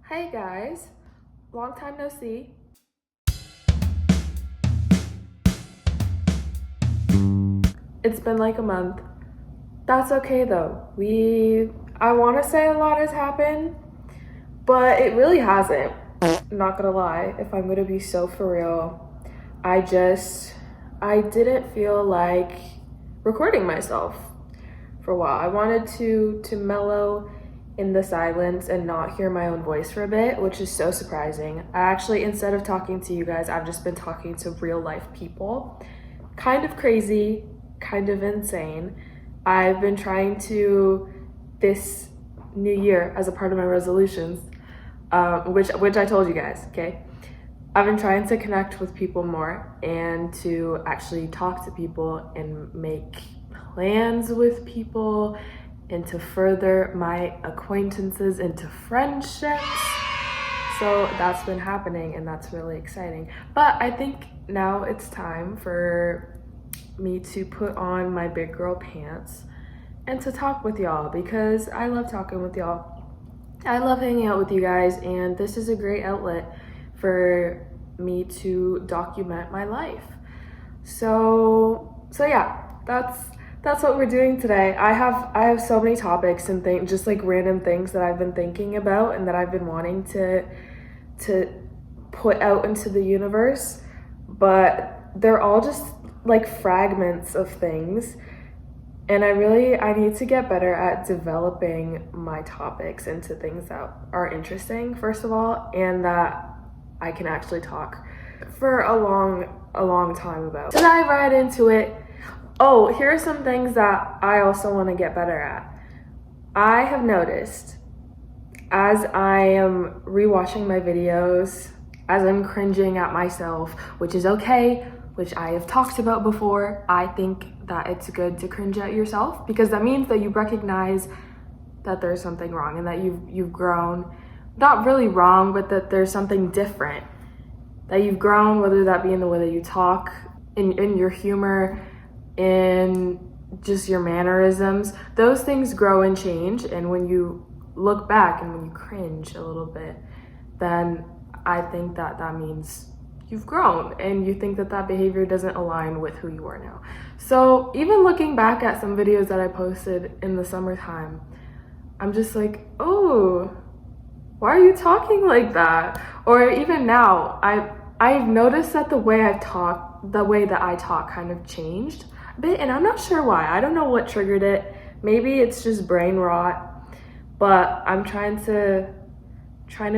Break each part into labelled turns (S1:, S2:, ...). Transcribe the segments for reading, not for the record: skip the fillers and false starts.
S1: Hey guys, long time no see. It's been like a month. That's okay though. I want to say a lot has happened, but it really hasn't. Not gonna lie, if I'm gonna be so for real, I didn't feel like recording myself for a while. I wanted to mellow in the silence and not hear my own voice for a bit, which is so surprising. I actually, instead of talking to you guys, I've just been talking to real life people. Kind of crazy, kind of insane. I've been trying to, this new year, as a part of my resolutions, which I told you guys, okay? I've been trying to connect with people more and to actually talk to people and make plans with people and to further my acquaintances into friendships. So that's been happening and that's really exciting. But I think now it's time for me to put on my big girl pants and to talk with y'all because I love talking with y'all. I love hanging out with you guys, and this is a great outlet for me to document my life. So yeah, that's what we're doing today. I have so many topics and things, just like random things that I've been thinking about and that I've been wanting to put out into the universe, but they're all just like fragments of things. And I need to get better at developing my topics into things that are interesting, first of all, and that I can actually talk for a long time about. To dive right into it, here are some things that I also want to get better at. I have noticed as I am rewatching my videos, as I'm cringing at myself, which is okay, which I have talked about before, I think that it's good to cringe at yourself because that means that you recognize that there's something wrong and that you've grown. Not really wrong, but that there's something different. That you've grown, whether that be in the way that you talk, in your humor, in just your mannerisms. Those things grow and change, and when you look back and when you cringe a little bit, then I think that means you've grown and you think that behavior doesn't align with who you are now. So even looking back at some videos that I posted in the summertime, I'm just like, oh, why are you talking like that? Or even now, I've noticed that the way that I talk kind of changed a bit, and I'm not sure why. I don't know what triggered it. Maybe it's just brain rot, but I'm trying to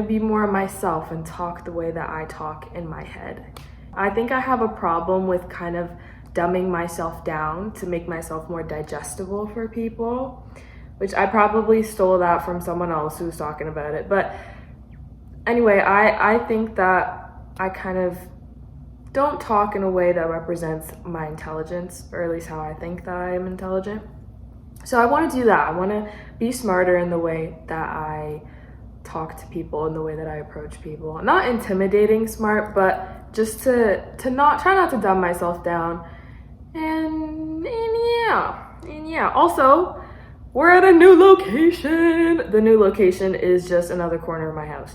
S1: be more myself and talk the way that I talk in my head. I think I have a problem with kind of dumbing myself down to make myself more digestible for people, which I probably stole that from someone else who was talking about it. But anyway, I think that I kind of don't talk in a way that represents my intelligence, or at least how I think that I am intelligent. So I want to do that. I want to be smarter in the way that I talk to people, in the way that I approach people. Not intimidating smart, but just to try not to dumb myself down. And yeah. Also, we're at a new location. The new location is just another corner of my house.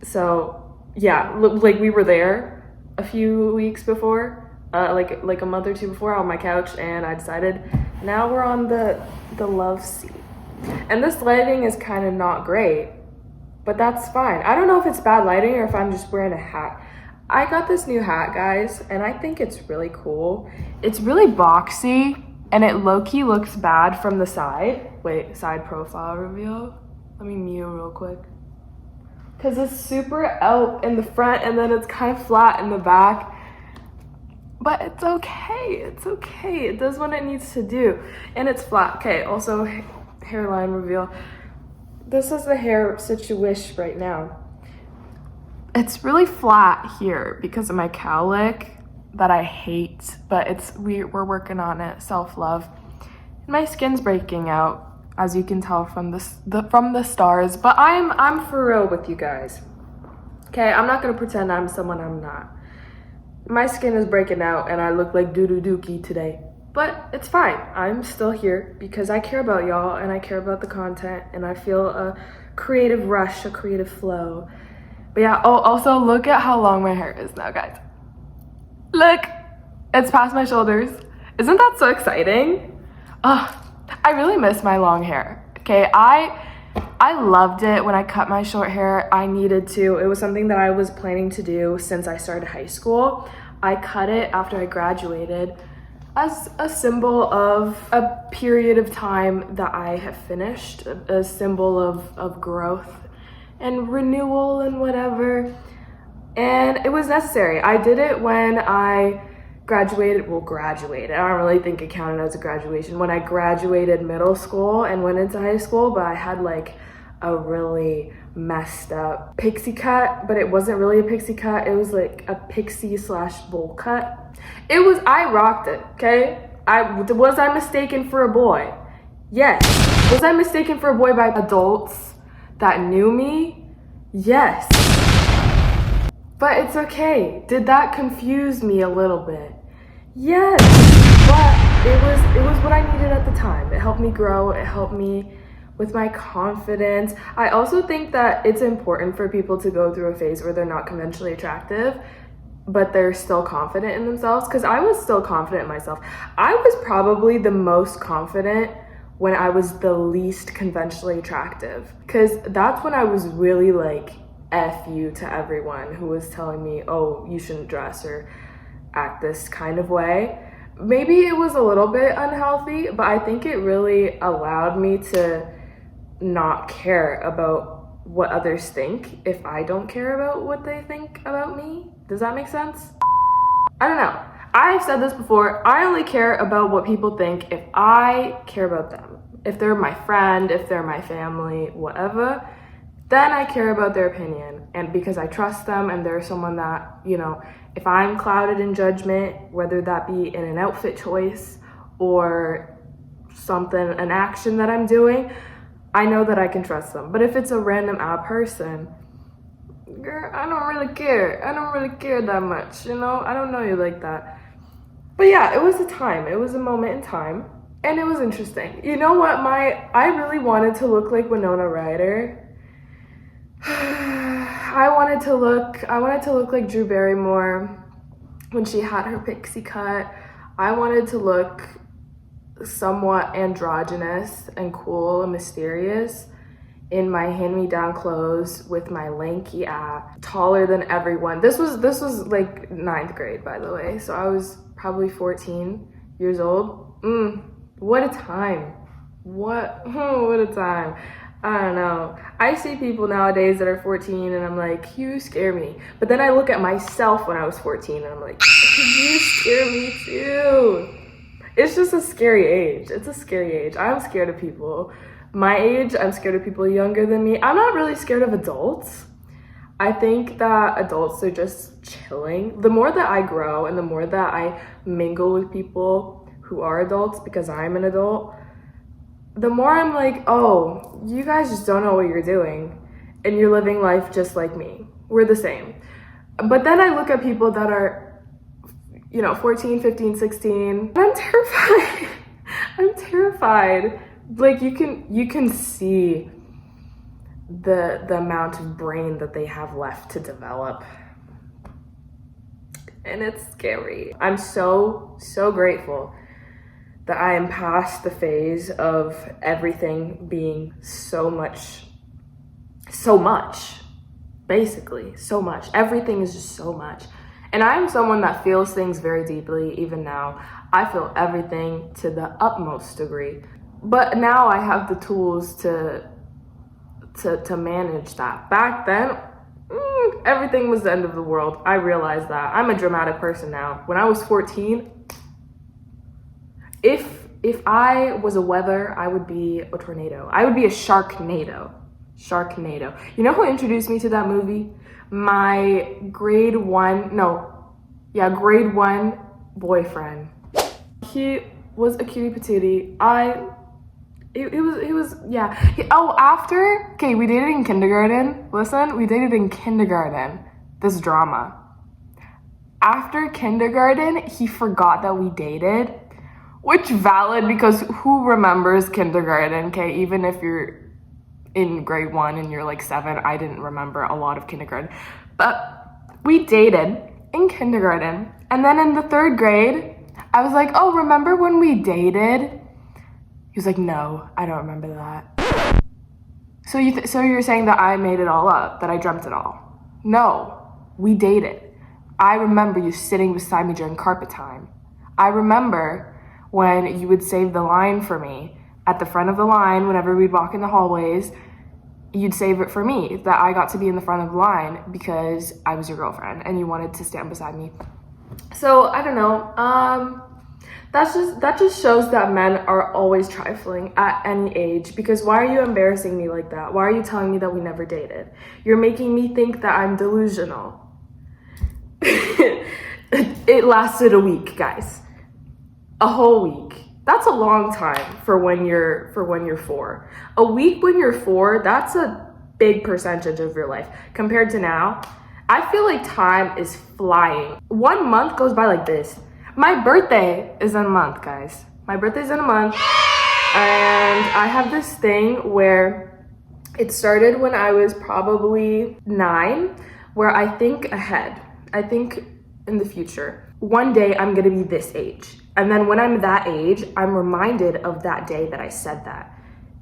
S1: So yeah, like we were there a few weeks before, like a month or two before, on my couch, and I decided now we're on the love seat. And this lighting is kind of not great, but that's fine. I don't know if it's bad lighting or if I'm just wearing a hat. I got this new hat, guys, and I think it's really cool. It's really boxy, and it low-key looks bad from the side. Wait, side profile reveal. Let me mute real quick. Because it's super out in the front, and then it's kind of flat in the back. But it's okay. It does what it needs to do. And it's flat. Okay, also hairline reveal. This is the hair situation right now. It's really flat here because of my cowlick that I hate, but we're working on it. Self-love. And my skin's breaking out, as you can tell from the stars. But I'm for real with you guys. Okay, I'm not gonna pretend I'm someone I'm not. My skin is breaking out and I look like doo-doo dookie today. But it's fine. I'm still here because I care about y'all and I care about the content, and I feel a creative rush, a creative flow. But yeah, oh, also look at how long my hair is now, guys. Look, it's past my shoulders. Isn't that so exciting? I really miss my long hair. Okay, I loved it when I cut my short hair. I needed to. It was something that I was planning to do since I started high school. I cut it after I graduated as a symbol of a period of time that I have finished, a symbol of growth and renewal and whatever. And it was necessary. I did it when I graduated. I don't really think it counted as a graduation. When I graduated middle school and went into high school, but I had like a really messed up pixie cut, but it wasn't really a pixie cut. It was like a pixie / bowl cut. I rocked it, okay? Was I mistaken for a boy? Yes. Was I mistaken for a boy by adults that knew me? Yes. But it's okay. Did that confuse me a little bit? Yes. But it was what I needed at the time. It helped me grow. It helped me with my confidence. I also think that it's important for people to go through a phase where they're not conventionally attractive, but they're still confident in themselves, because I was still confident in myself. I was probably the most confident when I was the least conventionally attractive, because that's when I was really like F you to everyone who was telling me, oh, you shouldn't dress or act this kind of way. Maybe it was a little bit unhealthy, but I think it really allowed me to not care about what others think if I don't care about what they think about me. Does that make sense? I don't know. I've said this before. I only care about what people think if I care about them. If they're my friend, if they're my family, whatever, then I care about their opinion. And because I trust them and they're someone that, you know, if I'm clouded in judgment, whether that be in an outfit choice or something, an action that I'm doing, I know that I can trust them. But if it's a random person, girl, I don't really care. I don't really care that much, you know? I don't know you like that. But yeah, it was a time. It was a moment in time. And it was interesting. You know what? I really wanted to look like Winona Ryder. I wanted to look like Drew Barrymore when she had her pixie cut. I wanted to look somewhat androgynous and cool and mysterious in my hand-me-down clothes with my lanky ass, taller than everyone. This was like 9th grade, by the way, so I was probably 14 years old. What a time. What a time. I don't know. I see people nowadays that are 14 and I'm like, you scare me. But then I look at myself when I was 14 and I'm like, you scare me too. It's just a scary age. It's a scary age. I'm scared of people my age. I'm scared of people younger than me. I'm not really scared of adults. I think that adults are just chilling. The more that I grow and the more that I mingle with people who are adults, because I'm an adult, the more I'm like, oh, you guys just don't know what you're doing and you're living life just like me. We're the same. But then I look at people that are, 14, 15, 16, and I'm terrified. I'm terrified. Like you can see the amount of brain that they have left to develop. And it's scary. I'm so grateful that I am past the phase of everything being so much, basically, so much. Everything is just so much. And I am someone that feels things very deeply, even now. I feel everything to the utmost degree. But now I have the tools to manage that. Back then, everything was the end of the world. I realized that. I'm a dramatic person now. When I was 14, if I was a weather, I would be a tornado. I would be a sharknado. You know who introduced me to that movie? My grade 1 boyfriend. He was a cutie patootie. We dated in kindergarten. Listen, we dated in kindergarten. This drama. After kindergarten, he forgot that we dated, which valid because who remembers kindergarten, okay? Even if you're in grade 1 and you're like 7. I didn't remember a lot of kindergarten. But we dated in kindergarten. And then in the 3rd grade, I was like, oh, remember when we dated? He was like, no, I don't remember that. So you're saying that I made it all up, that I dreamt it all? No, we dated. I remember you sitting beside me during carpet time. I remember when you would save the line for me at the front of the line whenever we'd walk in the hallways. You'd save it for me, that I got to be in the front of the line because I was your girlfriend and you wanted to stand beside me. So I don't know. That just shows that men are always trifling at any age, because why are you embarrassing me like that? Why are you telling me that we never dated? You're making me think that I'm delusional. It lasted a week, guys. A whole week. That's a long time for when you're 4. A week when you're 4, that's a big percentage of your life. Compared to now, I feel like time is flying. 1 month goes by like this. My birthday is in a month, guys. My birthday's in a month. And I have this thing where it started when I was probably 9, where I think ahead. I think in the future. One day I'm gonna be this age. And then when I'm that age, I'm reminded of that day that I said that.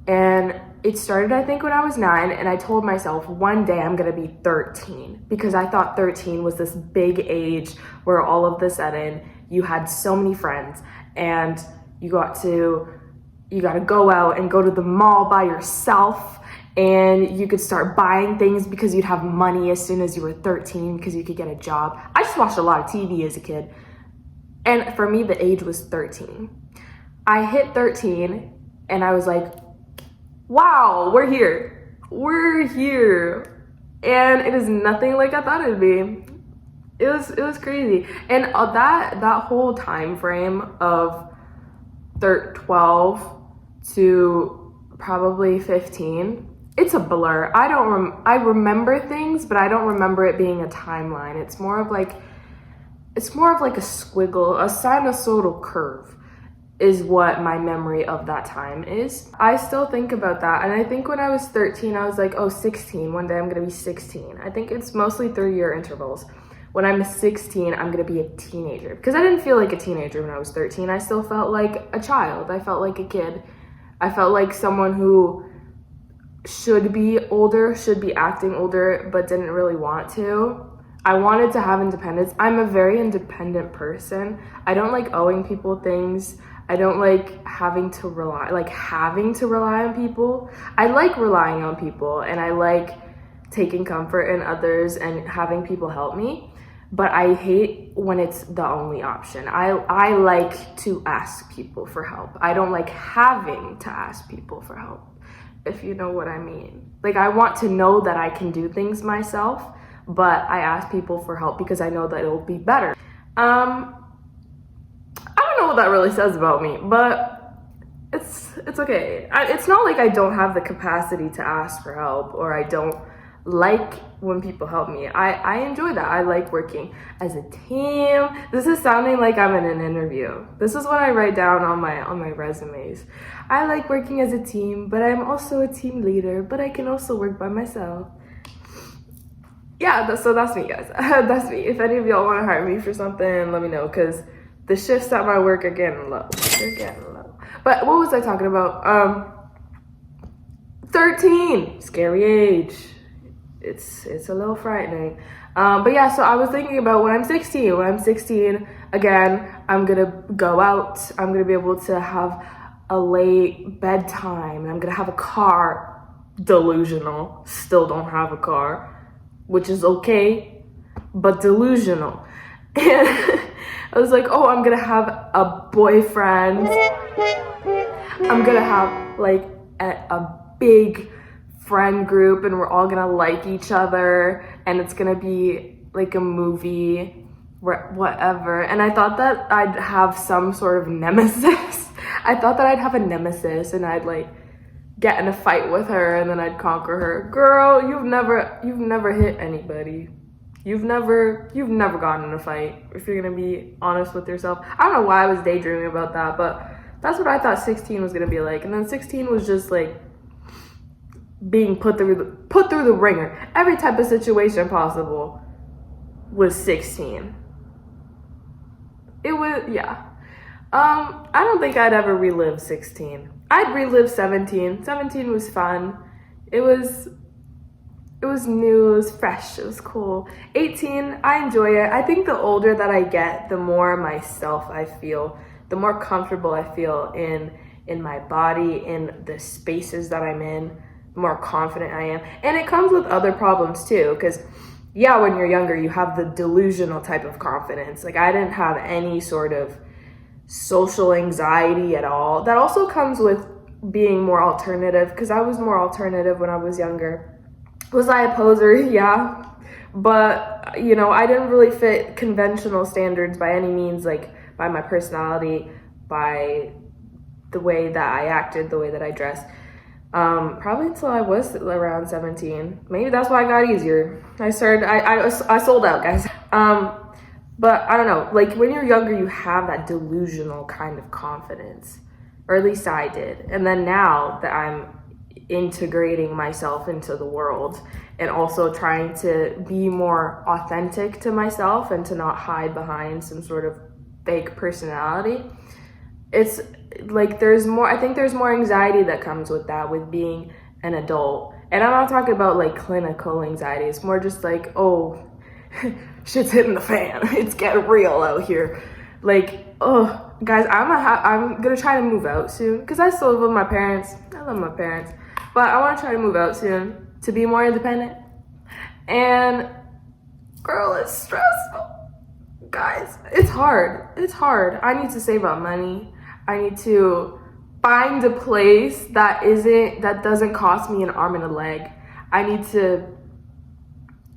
S1: And it started, I think, when I was 9, and I told myself one day I'm gonna be 13, because I thought 13 was this big age where all of a sudden you had so many friends and you got to go out and go to the mall by yourself, and you could start buying things because you'd have money as soon as you were 13 because you could get a job. I just watched a lot of TV as a kid. And for me, the age was 13. I hit 13 and I was like, wow, we're here. We're here. And it is nothing like I thought it'd be. It was crazy. And that whole time frame of 12 to probably 15, it's a blur. I remember things, but I don't remember it being a timeline. It's more of like a squiggle, a sinusoidal curve is what my memory of that time is. I still think about that. And I think when I was 13, I was like, oh, 16. One day I'm gonna be 16. I think it's mostly 3-year intervals. When I'm 16, I'm gonna be a teenager. Because I didn't feel like a teenager when I was 13. I still felt like a child. I felt like a kid. I felt like someone who should be older, should be acting older, but didn't really want to. I wanted to have independence. I'm a very independent person. I don't like owing people things. I don't like having to rely on people. I like relying on people, and I like taking comfort in others and having people help me, but I hate when it's the only option. I like to ask people for help. I don't like having to ask people for help, if you know what I mean. Like, I want to know that I can do things myself, but I ask people for help because I know that it'll be better. I don't know what that really says about me, but it's okay. It's not like I don't have the capacity to ask for help, or I don't like when people help me. I enjoy that. I like working as a team. This is sounding like I'm in an interview. This is what I write down on my resumes. I like working as a team, but I'm also a team leader, but I can also work by myself. Yeah, so that's me, guys. That's me. If any of y'all want to hire me for something, let me know, because the shifts at my work are getting low. They're getting low. But what was I talking about? 13. Scary age. It's a little frightening. But yeah, so I was thinking about when I'm 16. When I'm 16, again, I'm going to go out. I'm going to be able to have a late bedtime. And I'm going to have a car. Delusional. Still don't have a car, which is okay, but delusional. And I was like, oh, I'm gonna have a boyfriend. I'm gonna have like a big friend group, and we're all gonna like each other, and it's gonna be like a movie, whatever. And I thought that I'd have some sort of nemesis. I thought that I'd have a nemesis, and I'd like get in a fight with her, and then I'd conquer her. Girl, you've never hit anybody. You've never gotten in a fight, if you're gonna be honest with yourself. I don't know why I was daydreaming about that, but that's what I thought 16 was gonna be like. And then 16 was just like being put through the ringer, every type of situation possible, was 16. It was, yeah. I don't think I'd ever relive 16. I'd relive 17. 17 was fun. It was new, it was fresh, it was cool. 18, I enjoy it. I think the older that I get, the more myself I feel, the more comfortable I feel in my body, in the spaces that I'm in, the more confident I am. And it comes with other problems too, because yeah, when you're younger, you have the delusional type of confidence. Like, I didn't have any sort of social anxiety at all. That also comes with being more alternative, because I was more alternative when I was younger. Was I a poser? Yeah. But, you know, I didn't really fit conventional standards by any means, like by my personality, by the way that I acted, the way that I dressed. Probably until I was around 17. Maybe that's why I got easier. I sold out, guys. But I don't know, like when you're younger, you have that delusional kind of confidence, or at least I did. And then now that I'm integrating myself into the world and also trying to be more authentic to myself and to not hide behind some sort of fake personality, it's like I think there's more anxiety that comes with that, with being an adult. And I'm not talking about like clinical anxiety. It's more just like, oh, shit's hitting the fan. It's getting real out here. Like, oh, guys, I'm gonna try to move out soon, because I still live with my parents. I love my parents, but I want to try to move out soon to be more independent. And girl, it's stressful. Guys, it's hard. It's hard. I need to save up money. I need to find a place that doesn't cost me an arm and a leg. I need to,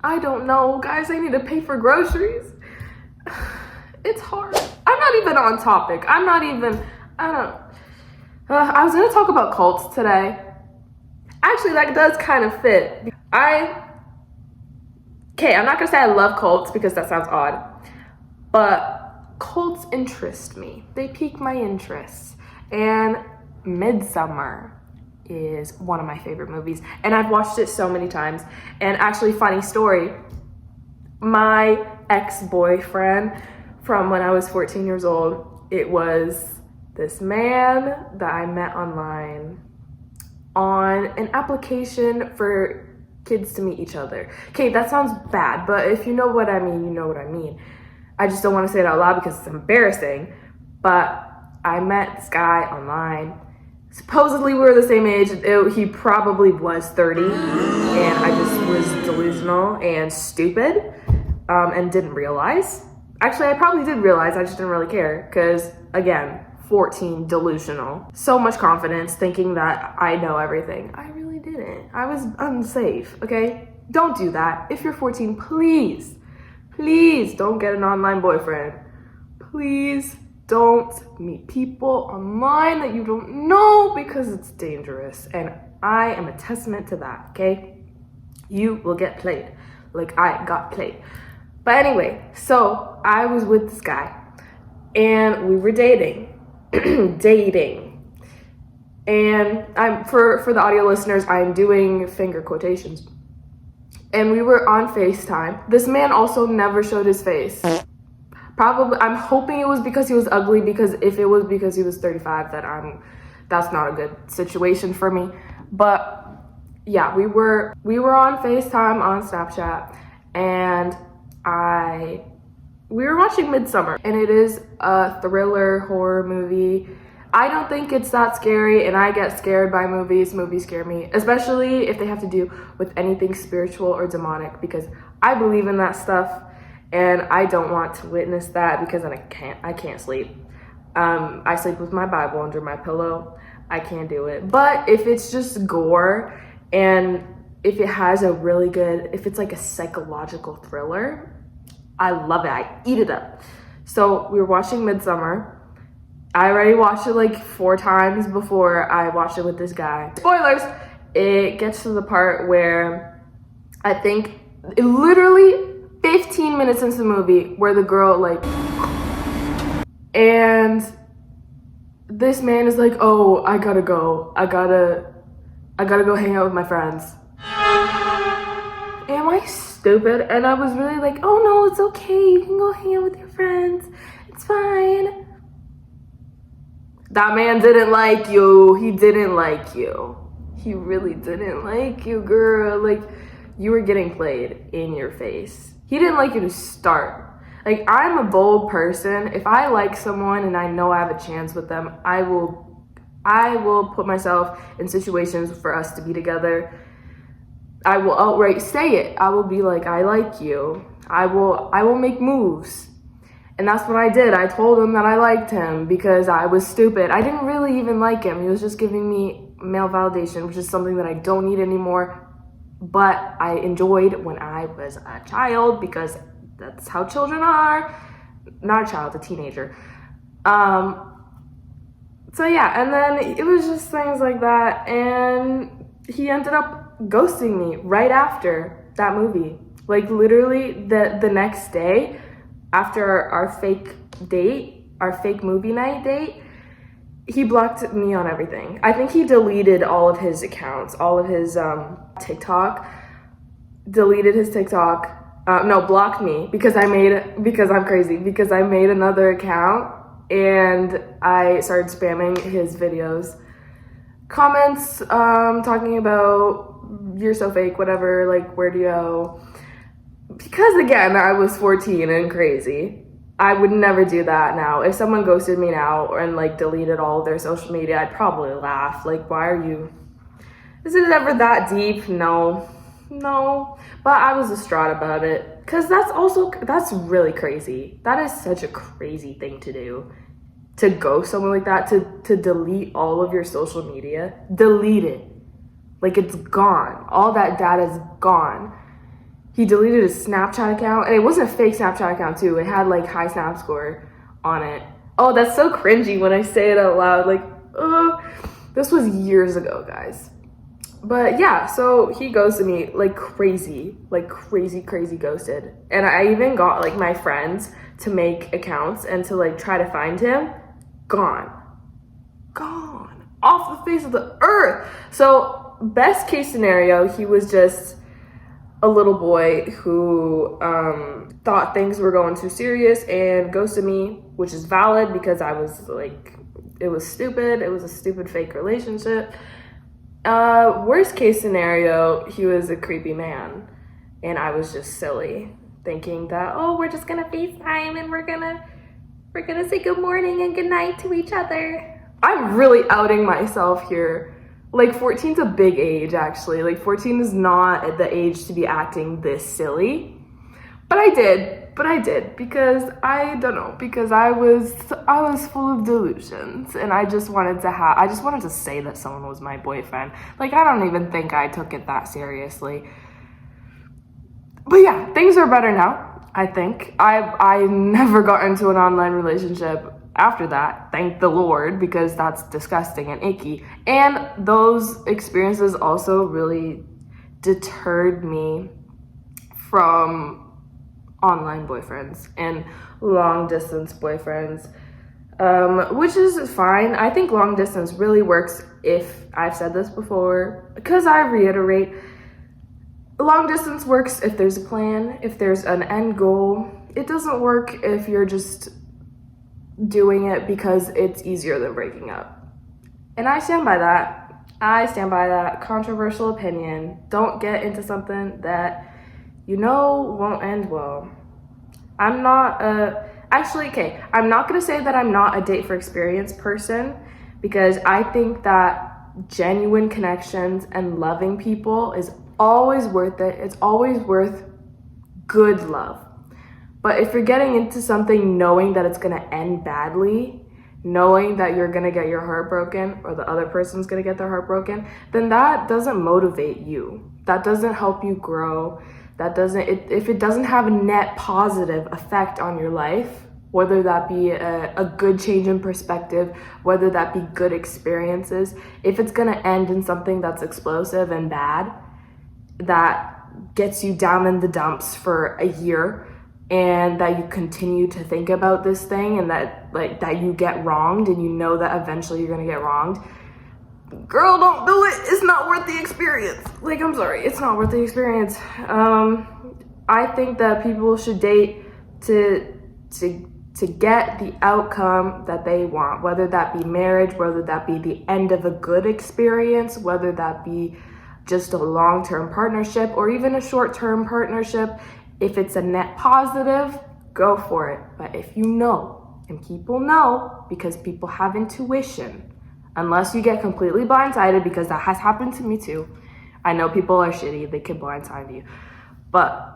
S1: I don't know, guys, I need to pay for groceries. It's hard. I'm not even on topic. I was gonna talk about cults today. Actually, that does kind of fit. I'm not gonna say I love cults because that sounds odd, but cults interest me. They pique my interest. And Midsummer is one of my favorite movies, and I've watched it so many times. And actually, funny story, my ex-boyfriend from when I was 14 years old, it was this man that I met online on an application for kids to meet each other. Okay, that sounds bad, but if you know what I mean, you know what I mean. I just don't want to say it out loud because it's embarrassing, but I met this guy online. Supposedly we were the same age. He probably was 30, and I just was delusional and stupid, and didn't realize. Actually, I probably did realize, I just didn't really care, because again, 14, delusional. So much confidence, thinking that I know everything. I really didn't. I was unsafe, okay? Don't do that. If you're 14, please don't get an online boyfriend. Please don't meet people online that you don't know, because it's dangerous. And I am a testament to that, okay? You will get played like I got played. But anyway, so I was with this guy and we were dating. And I'm for the audio listeners, I'm doing finger quotations. And we were on FaceTime. This man also never showed his face. Probably, I'm hoping it was because he was ugly, because if it was because he was 35, that's not a good situation for me. But yeah, we were on FaceTime on Snapchat, and we were watching Midsummer, and it is a thriller horror movie. I don't think it's that scary, and I get scared by movies. Movies scare me, especially if they have to do with anything spiritual or demonic, because I believe in that stuff, and I don't want to witness that, because then I can't sleep. I sleep with my Bible under my pillow. I can't do it. But if it's just gore, and if it has if it's like a psychological thriller, I love it. I eat it up. So we were watching Midsummer. I already watched it like 4 times before I watched it with this guy. Spoilers! It gets to the part where I think literally 15 minutes into the movie where the girl and this man is like, oh, I gotta go. I gotta I gotta go hang out with my friends. Am I stupid? And I was really like, oh no, it's okay. You can go hang out with your friends. It's fine. That man didn't like you. He didn't like you. He really didn't like you, girl. Like, you were getting played in your face. He didn't like you to start. Like, I'm a bold person. If I like someone and I know I have a chance with them, I will put myself in situations for us to be together. I will outright say it. I will be like, I like you. I will make moves. And that's what I did. I told him that I liked him because I was stupid. I didn't really even like him. He was just giving me male validation, which is something that I don't need anymore. But I enjoyed when I was a child because that's how children are. Not a child, a teenager. So yeah, and then it was just things like that. And he ended up ghosting me right after that movie. Like, literally the next day after our fake date, our fake movie night date, he blocked me on everything. I think he deleted all of his accounts, all of his TikTok, deleted his TikTok. Blocked me because I'm crazy, because I made another account and I started spamming his videos. Comments talking about, you're so fake, whatever, like, where'd you go? Because again, I was 14 and crazy. I would never do that now. If someone ghosted me now and like deleted all of their social media, I'd probably laugh. Like, why are you? Is it ever that deep? No. But I was distraught about it because that's really crazy. That is such a crazy thing to do. To ghost someone like that, to delete all of your social media, delete it. Like, it's gone. All that data is gone. He deleted his Snapchat account, and it wasn't a fake Snapchat account too. It had like high Snap score on it. Oh, that's so cringy when I say it out loud. Like, this was years ago, guys. But yeah, so he ghosted me like crazy ghosted. And I even got like my friends to make accounts and to like try to find him. Gone off the face of the earth. So best case scenario, he was just a little boy who thought things were going too serious and ghosted me, which is valid because I was like, it was stupid. It was a stupid fake relationship. Worst case scenario, he was a creepy man and I was just silly thinking that, oh, we're just gonna FaceTime and we're gonna say good morning and good night to each other. I'm really outing myself here. Like, 14's a big age, actually. Like, 14 is not at the age to be acting this silly. But I did because I don't know, because I was full of delusions and I just wanted to say that someone was my boyfriend. Like, I don't even think I took it that seriously. But yeah, things are better now, I think. I never got into an online relationship after that, thank the Lord, because that's disgusting and icky. And those experiences also really deterred me from online boyfriends and long distance boyfriends, which is fine. I think long distance really works, if I've said this before, because I reiterate, long distance works if there's a plan, if there's an end goal. It doesn't work if you're just doing it because it's easier than breaking up. And I stand by that. Controversial opinion. Don't get into something that you know won't end well. I'm not gonna say that I'm not a date for experience person, because I think that genuine connections and loving people is always worth it. It's always worth good love. But if you're getting into something knowing that it's gonna end badly, knowing that you're gonna get your heart broken or the other person's gonna get their heart broken, then that doesn't motivate you. That doesn't help you grow. If it doesn't have a net positive effect on your life, whether that be a good change in perspective, whether that be good experiences, if it's gonna end in something that's explosive and bad, that gets you down in the dumps for a year, and that you continue to think about this thing, and that you get wronged and you know that eventually you're gonna get wronged, girl, don't do it. It's not worth the experience. Like, I'm sorry, it's not worth the experience. I think that people should date to get the outcome that they want, whether that be marriage, whether that be the end of a good experience, whether that be just a long-term partnership or even a short-term partnership. If it's a net positive, go for it. But if you know, and people know because people have intuition, unless you get completely blindsided, because that has happened to me too. I know people are shitty, they can blindside you. But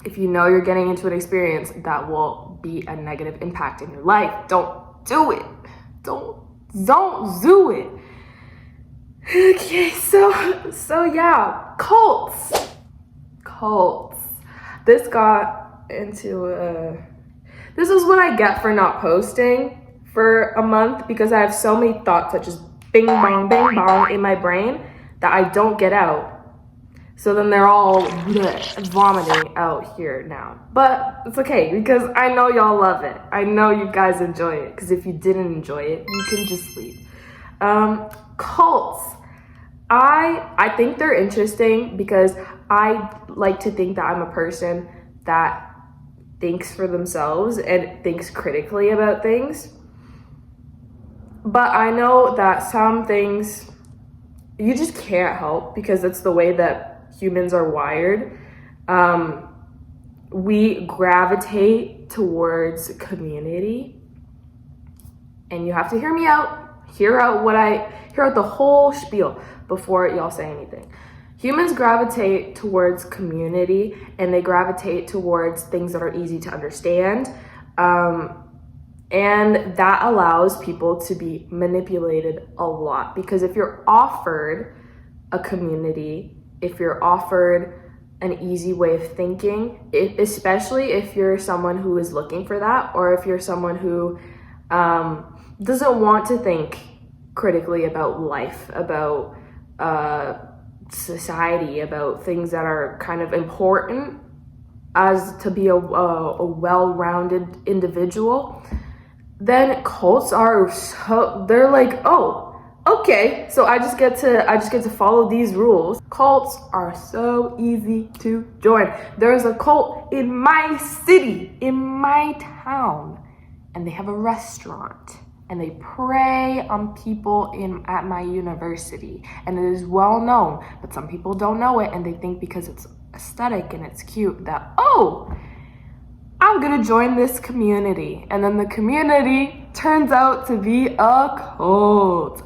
S1: if you know you're getting into an experience that will be a negative impact in your life, don't do it. Don't do it. Okay, so yeah, cults. This got into this is what I get for not posting for a month, because I have so many thoughts that just bing bong in my brain that I don't get out. So then they're all vomiting out here now. But it's okay, because I know y'all love it. I know you guys enjoy it, because if you didn't enjoy it, you can just leave. Cults. I think they're interesting because I like to think that I'm a person that thinks for themselves and thinks critically about things. But I know that some things you just can't help, because it's the way that humans are wired. We gravitate towards community, and you have to hear me out. Hear out the whole spiel before y'all say anything. Humans gravitate towards community, and they gravitate towards things that are easy to understand. And that allows people to be manipulated a lot, because if you're offered a community, if you're offered an easy way of thinking, especially if you're someone who is looking for that, or if you're someone who doesn't want to think critically about life, about society, about things that are kind of important as to be a well-rounded individual, then cults are they're like, oh, okay, so I just get to follow these rules. Cults are so easy to join. There's a cult in my city, in my town, and they have a restaurant, and they prey on people at my university, and it is well known, but some people don't know it, and they think because it's aesthetic and it's cute that, oh, I'm gonna join this community, and then the community turns out to be a cult.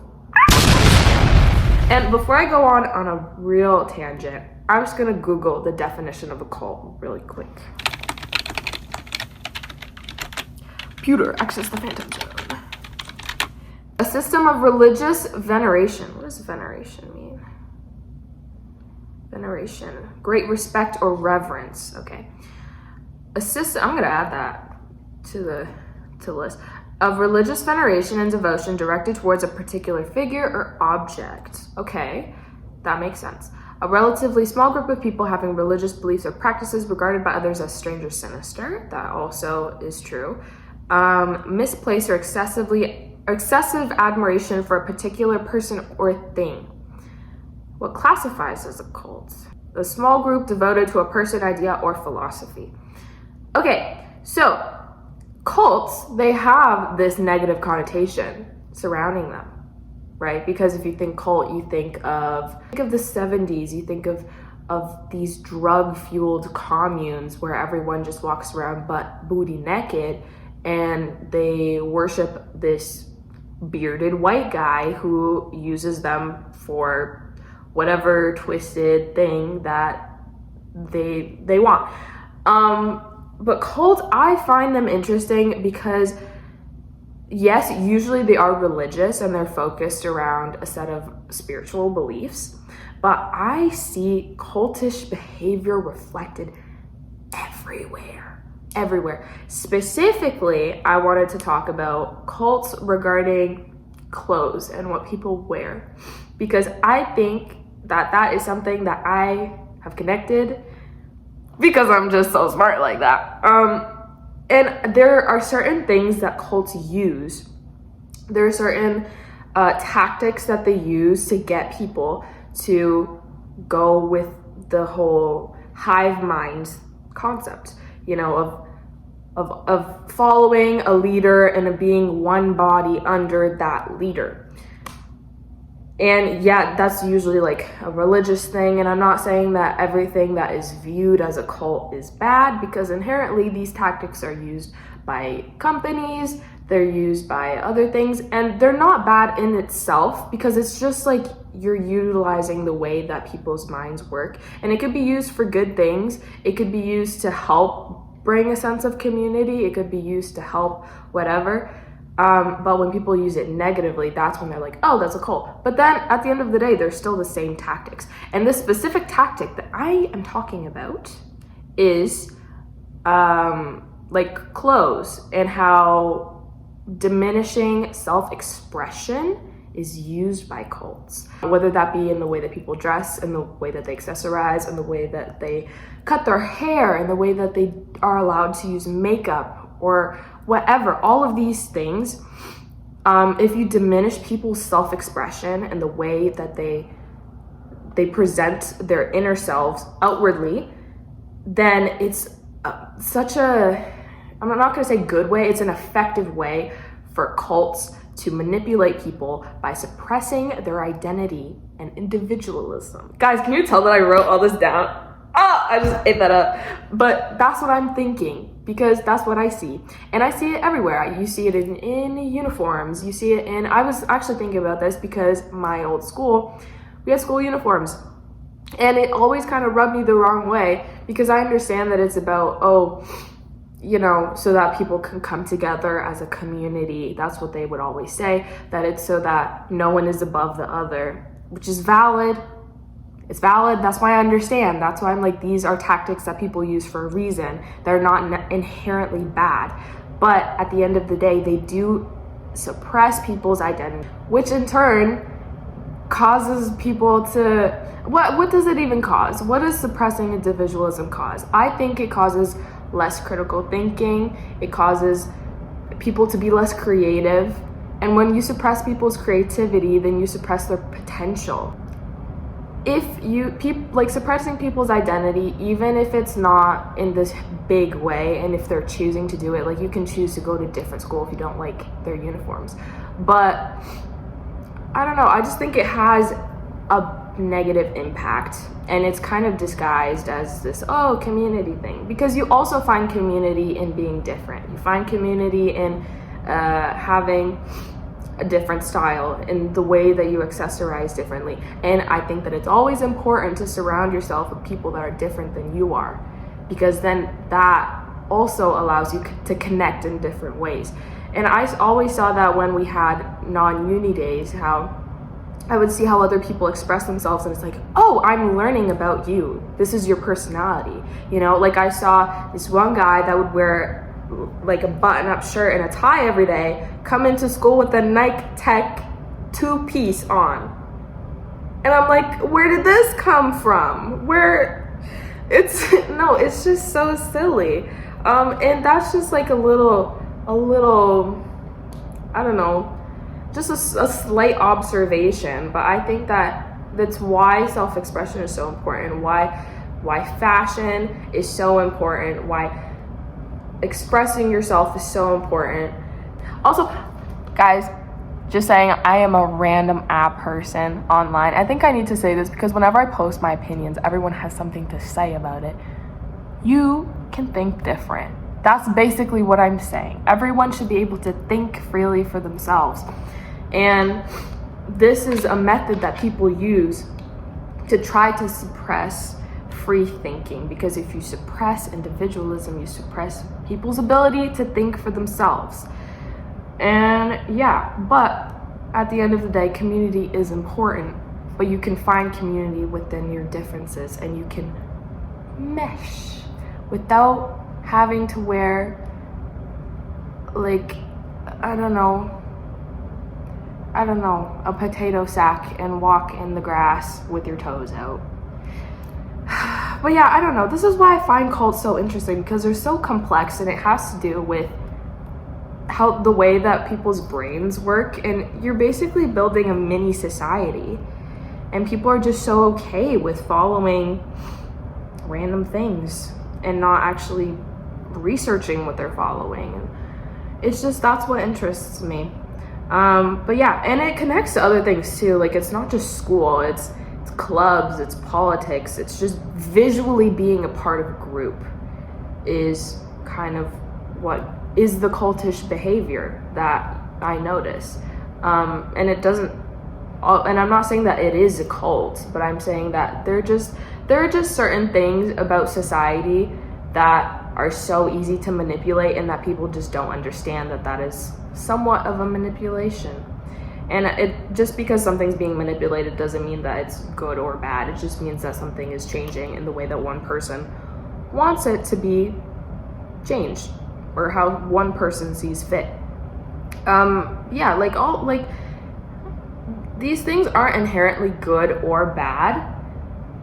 S1: And before I go on a real tangent, I'm just gonna Google the definition of a cult really quick. Computer, access the phantom zone. A system of religious veneration. What does veneration mean? Veneration, great respect or reverence. Okay. A system, I'm gonna add that to the list, of religious veneration and devotion directed towards a particular figure or object. Okay, that makes sense. A relatively small group of people having religious beliefs or practices regarded by others as strange or sinister. That also is true. Misplaced or excessive admiration for a particular person or thing. What classifies as a cult? A small group devoted to a person, idea, or philosophy. Okay, so cults, they have this negative connotation surrounding them, right? Because if you think cult, you think of the 70s, you think of these drug-fueled communes where everyone just walks around butt booty naked, and they worship this bearded white guy who uses them for whatever twisted thing that they want. But cults, I find them interesting because, yes, usually they are religious and they're focused around a set of spiritual beliefs, but I see cultish behavior reflected everywhere. Specifically, I wanted to talk about cults regarding clothes and what people wear, because I think that is something that I have connected because I'm just so smart like that. And there are certain things that cults use. There are certain tactics that they use to get people to go with the whole hive mind concept, of following a leader and of being one body under that leader. And yeah, that's usually like a religious thing. And I'm not saying that everything that is viewed as a cult is bad, because inherently these tactics are used by companies, they're used by other things, and they're not bad in itself, because it's just like you're utilizing the way that people's minds work. And it could be used for good things. It could be used to help bring a sense of community. It could be used to help whatever. But when people use it negatively, that's when they're like, oh, that's a cult. But then at the end of the day, they're still the same tactics. And this specific tactic that I am talking about is like clothes, and how diminishing self-expression is used by cults. Whether that be in the way that people dress, in the way that they accessorize, in the way that they cut their hair, in the way that they are allowed to use makeup, or whatever, all of these things, if you diminish people's self-expression and the way that they present their inner selves outwardly, then it's such a, I'm not going to say good way, it's an effective way for cults to manipulate people by suppressing their identity and individualism. Guys, can you tell that I wrote all this down? I just ate that up. But that's what I'm thinking, because that's what I see. And I see it everywhere. You see it in uniforms. You see it in, I was actually thinking about this because my old school, we had school uniforms. And it always kind of rubbed me the wrong way, because I understand that it's about, so that people can come together as a community. That's what they would always say, that it's so that no one is above the other, which is valid. It's valid. That's why I understand. That's why I'm like, these are tactics that people use for a reason. They're not inherently bad. But at the end of the day, they do suppress people's identity, which in turn causes people to, what does it even cause? What does suppressing individualism cause? I think it causes less critical thinking. It causes people to be less creative. And when you suppress people's creativity, then you suppress their potential. If suppressing people's identity, even if it's not in this big way, and if they're choosing to do it, like you can choose to go to a different school if you don't like their uniforms. But I don't know, I just think it has a negative impact, and it's kind of disguised as this community thing, because you also find community in being different. You find community in having a different style, in the way that you accessorize differently. And I think that it's always important to surround yourself with people that are different than you are, because then that also allows you to connect in different ways. And I always saw that when we had non-uni days, how I would see how other people express themselves, and it's like, oh, I'm learning about you. This is your personality. Like I saw this one guy that would wear like a button-up shirt and a tie every day, come into school with a Nike Tech 2-piece on. And I'm like, where did this come from? It's just so silly. And that's just like a little, I don't know, just a slight observation. But I think that's why self-expression is so important, why fashion is so important, why expressing yourself is so important. Also, guys, just saying, I am a random app person online. I think I need to say this because whenever I post my opinions, everyone has something to say about it. You can think different. That's basically what I'm saying. Everyone should be able to think freely for themselves. And this is a method that people use to try to suppress free thinking, because if you suppress individualism, you suppress people's ability to think for themselves. And yeah, but at the end of the day, community is important, but you can find community within your differences, and you can mesh without having to wear, like, I don't know, a potato sack and walk in the grass with your toes out. But yeah, I don't know. This is why I find cults so interesting, because they're so complex, and it has to do with how the way that people's brains work, and you're basically building a mini society, and people are just so okay with following random things and not actually researching what they're following. It's just, that's what interests me. But yeah, and it connects to other things too. Like, it's not just school, it's clubs, it's politics, it's just visually being a part of a group is kind of what is the cultish behavior that I notice. And it doesn't, and I'm not saying that it is a cult, but I'm saying that there are just certain things about society that are so easy to manipulate, and that people just don't understand that is somewhat of a manipulation. And it just because something's being manipulated doesn't mean that it's good or bad. It just means that something is changing in the way that one person wants it to be changed, or how one person sees fit. These things aren't inherently good or bad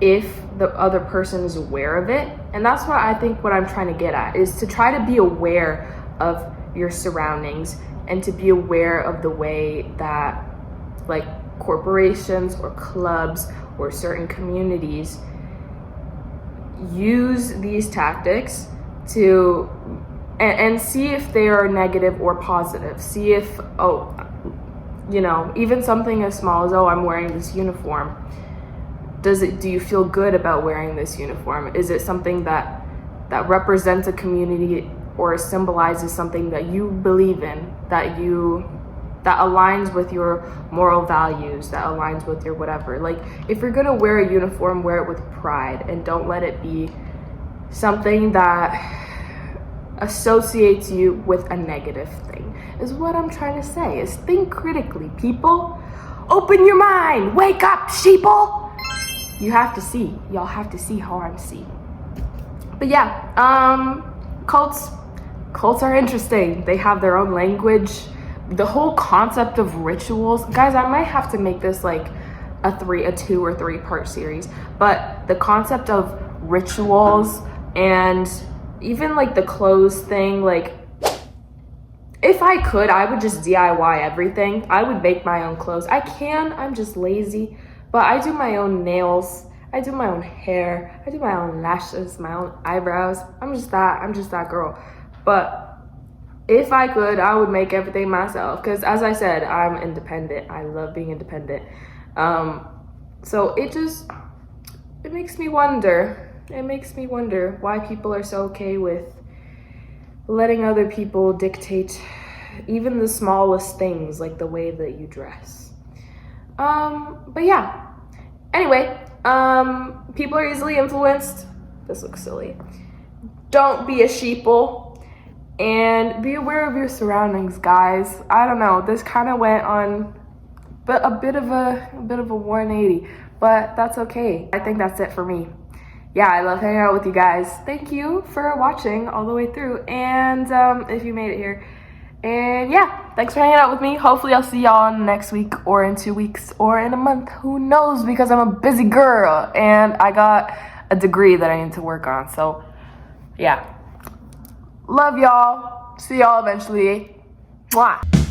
S1: if the other person is aware of it. And that's what I think what I'm trying to get at, is to try to be aware of your surroundings, and to be aware of the way that like corporations or clubs or certain communities use these tactics to and see if they are negative or positive. See if, even something as small as, I'm wearing this uniform. Do you feel good about wearing this uniform? Is it something that represents a community or symbolizes something that you believe in, that aligns with your moral values, that aligns with your whatever? Like, if you're gonna wear a uniform, wear it with pride, and don't let it be something that associates you with a negative thing, is what I'm trying to say. Is think critically, people. Open your mind. Wake up, sheeple. Y'all have to see how I'm seeing. But yeah, cults are interesting. They have their own language. The whole concept of rituals, guys, I might have to make this like a 2 or 3 part series. But the concept of rituals, and even like the clothes thing, like, if I could, I would just DIY everything. I would make my own clothes. I'm just lazy, but I do my own nails. I do my own hair. I do my own lashes, my own eyebrows. I'm just that girl. But if I could, I would make everything myself, because as I said, I'm independent. I love being independent. So it makes me wonder. It makes me wonder why people are so okay with letting other people dictate even the smallest things, like the way that you dress. But yeah. Anyway, people are easily influenced. This looks silly. Don't be a sheeple, and be aware of your surroundings, guys. I don't know. This kind of went on, but a bit of a 180, but that's okay. I think that's it for me. Yeah, I love hanging out with you guys. Thank you for watching all the way through, and if you made it here. And yeah, thanks for hanging out with me. Hopefully I'll see y'all next week, or in 2 weeks, or in a month. Who knows, because I'm a busy girl and I got a degree that I need to work on. So yeah, love y'all. See y'all eventually. Mwah.